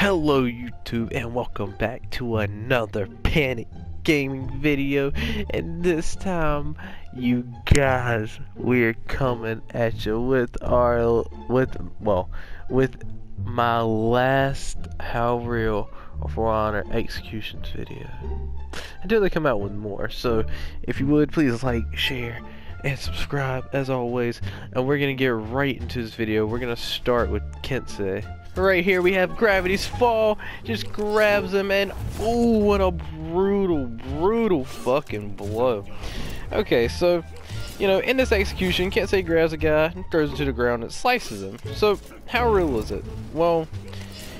Hello YouTube and welcome back to another Panic Gaming video, and this time you guys, we're coming at you with my last How Real or For Honor executions video until they come out with more. So if you would, please like, share, and subscribe as always, and we're gonna get right into this video. We're gonna start with Kensei. Right here we have Gravity's Fall, just grabs him, and ooh, what a brutal fucking blow. Okay, so, you know, in this execution, Kensei grabs a guy and throws him to the ground and slices him. So, how real is it? Well,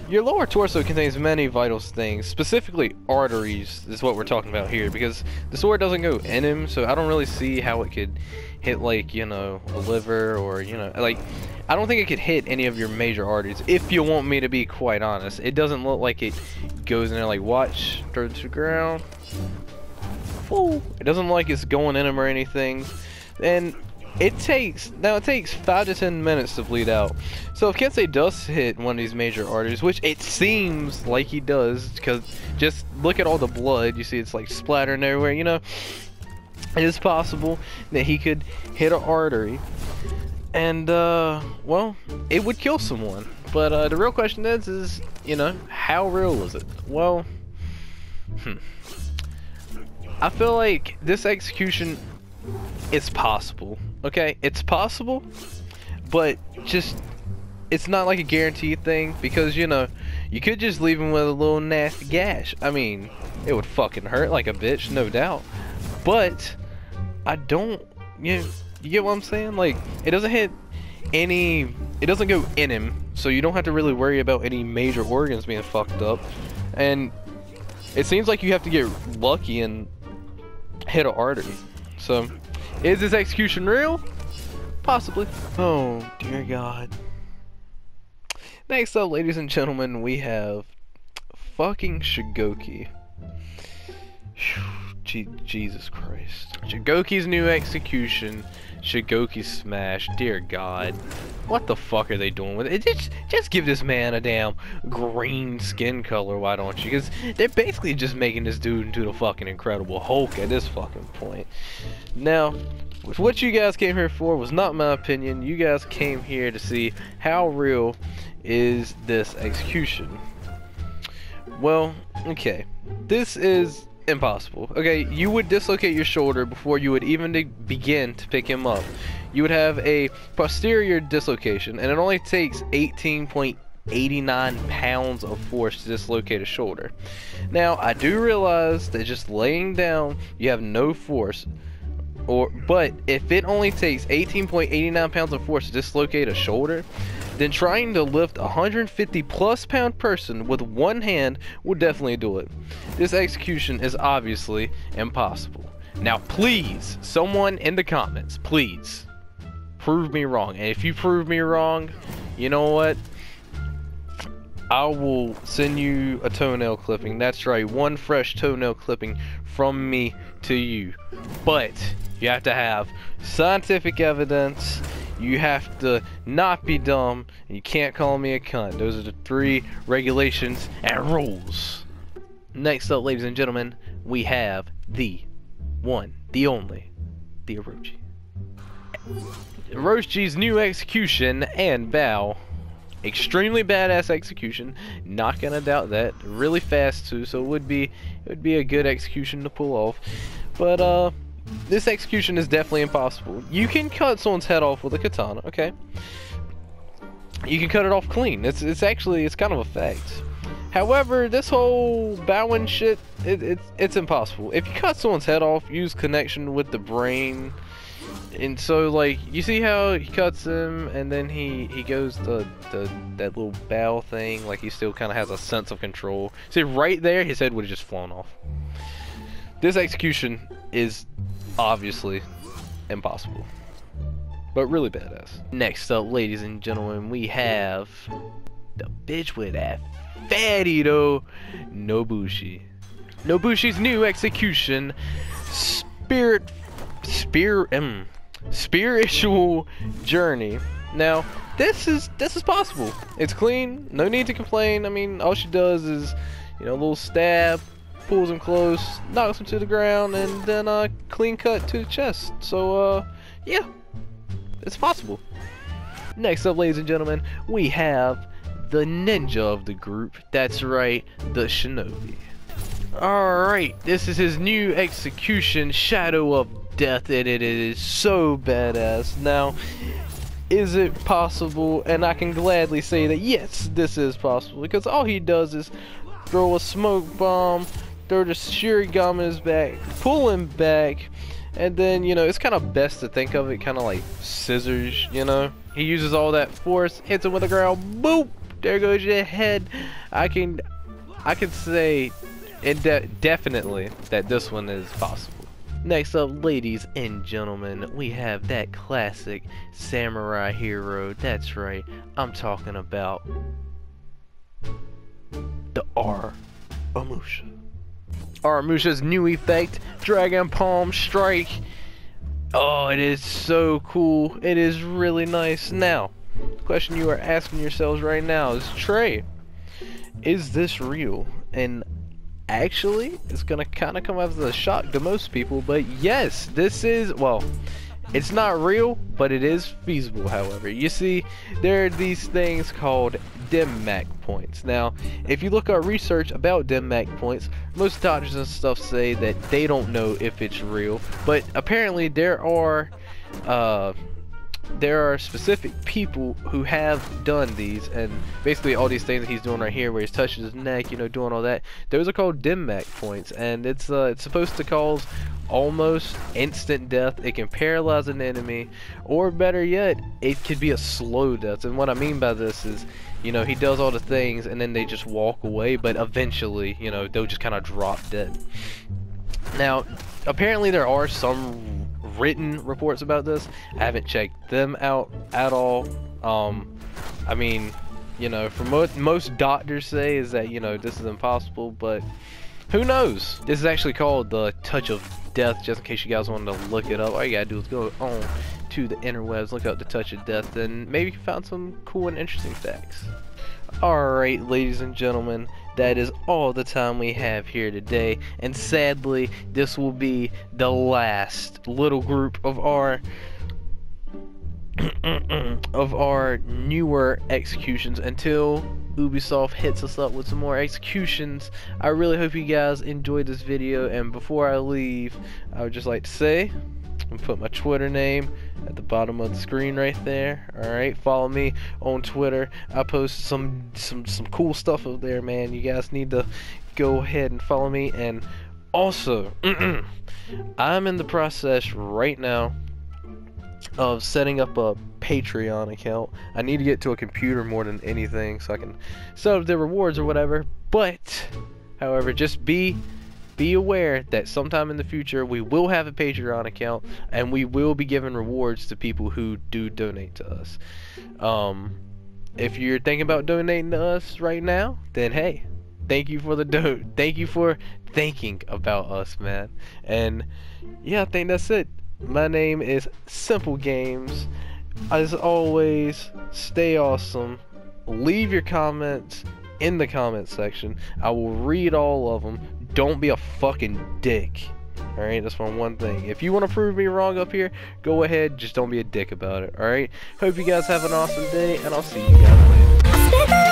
your lower torso contains many vital things, specifically arteries is what we're talking about here, because the sword doesn't go in him, so I don't really see how it could hit, like, you know, a liver, or, you know, like, I don't think it could hit any of your major arteries, if you want me to be quite honest. It doesn't look like it goes in there, like, watch, throw it to the ground. Ooh. It doesn't look like it's going in him or anything. And it takes 5 to 10 minutes to bleed out. So if Kensei does hit one of these major arteries, which it seems like he does, because just look at all the blood, you see it's like splattering everywhere, you know, it is possible that he could hit an artery and well, it would kill someone. But the real question is, you know, how real is it? Well, I feel like this execution is possible. Okay, it's possible, but just, it's not like a guaranteed thing, because, you know, you could just leave him with a little nasty gash. I mean, it would fucking hurt like a bitch, no doubt, but I don't, you get what I'm saying? Like, it doesn't hit any, it doesn't go in him, so you don't have to really worry about any major organs being fucked up. And it seems like you have to get lucky and hit an artery. So, is this execution real? Possibly. Oh, dear God. Next up, ladies and gentlemen, we have fucking Shigoki. Jesus Christ. Shigoki's new execution. Shigoki smash. Dear God. What the fuck are they doing with it? Just give this man a damn green skin color, why don't you? Because they're basically just making this dude into the fucking Incredible Hulk at this fucking point. Now, what you guys came here for was not my opinion. You guys came here to see how real is this execution. Well, okay. This is impossible. Okay, you would dislocate your shoulder before you would even begin to pick him up. You would have a posterior dislocation, and it only takes 18.89 pounds of force to dislocate a shoulder. Now, I do realize that just laying down, you have no force, but if it only takes 18.89 pounds of force to dislocate a shoulder, then trying to lift a 150 plus pound person with one hand will definitely do it. This execution is obviously impossible. Now please, someone in the comments, please prove me wrong. And if you prove me wrong, you know what? I will send you a toenail clipping. That's right, one fresh toenail clipping from me to you. But you have to have scientific evidence. You have to not be dumb, and you can't call me a cunt. Those are the 3 regulations and rules. Next up, ladies and gentlemen, we have the one, the only, the Orochi. Orochi's new execution and bow. Extremely badass execution, not gonna doubt that. Really fast too, so it would be a good execution to pull off. But this execution is definitely impossible. You can cut someone's head off with a katana, okay? You can cut it off clean. It's kind of a fact. However, this whole bowing shit, it's impossible. If you cut someone's head off, use connection with the brain. And so, like, you see how he cuts him, and then he goes to that little bow thing, like he still kind of has a sense of control. See, right there, his head would have just flown off. This execution is obviously impossible, but really badass. Next up, ladies and gentlemen, we have the bitch with that fatty though, Nobushi's new execution, spiritual journey. Now, this is possible. It's clean, no need to complain. I mean, all she does is, you know, a little stab, pulls him close, knocks him to the ground, and then clean cut to the chest. So yeah, it's possible. Next up, ladies and gentlemen, we have the ninja of the group. That's right, the Shinobi. Alright, this is his new execution, Shadow of Death, and it is so badass. Now, is it possible? And I can gladly say that yes, this is possible, because all he does is throw a smoke bomb, throw the shuriken in his back, pull him back, and then, you know, it's kind of best to think of it kind of like scissors, you know? He uses all that force, hits him with the ground, boop! There goes your head. I can say definitely that this one is possible. Next up, ladies and gentlemen, we have that classic samurai hero. That's right, I'm talking about the Uramusha. Uramusha's new effect, Dragon Palm Strike. Oh, it is so cool. It is really nice. Now, the question you are asking yourselves right now is, Trey, is this real? And actually, it's gonna kind of come as a shock to most people, but yes, this is, well, it's not real, but it is feasible. However, you see, there are these things called DMAC points. Now, if you look up research about DMAC points, most doctors and stuff say that they don't know if it's real, but apparently there are specific people who have done these, and basically all these things that he's doing right here, where he's touching his neck, you know, doing all that, those are called DMAC points, and it's supposed to cause almost instant death. It can paralyze an enemy, or better yet, it could be a slow death. And what I mean by this is, you know, he does all the things and then they just walk away, but eventually, you know, they'll just kind of drop dead. Now, apparently there are some written reports about this. I haven't checked them out at all. I mean, you know, from most doctors say is that, you know, this is impossible, but who knows? This is actually called the Touch of Death, just in case you guys wanted to look it up. All you gotta do is go on to the interwebs, look up the Touch of Death, and maybe you can find some cool and interesting facts. Alright, ladies and gentlemen, that is all the time we have here today, and sadly, this will be the last little group of our newer executions until Ubisoft hits us up with some more executions. I really hope you guys enjoyed this video, and before I leave, I would just like to say, I'm gonna put my Twitter name at the bottom of the screen right there. Alright, follow me on Twitter. I post some cool stuff up there, man. You guys need to go ahead and follow me. And also, I'm in the process right now of setting up a Patreon account. I need to get to a computer more than anything so I can set up the rewards or whatever. But, however, just be aware that sometime in the future we will have a Patreon account and we will be giving rewards to people who do donate to us. If you're thinking about donating to us right now, then hey, thank you for the thank you for thinking about us, man. And yeah, I think that's it. My name is Simple Games. As always, stay awesome. Leave your comments in the comment section. I will read all of them. Don't be a fucking dick. Alright, that's my one thing. If you want to prove me wrong up here, go ahead, just don't be a dick about it. Alright, hope you guys have an awesome day, and I'll see you guys later.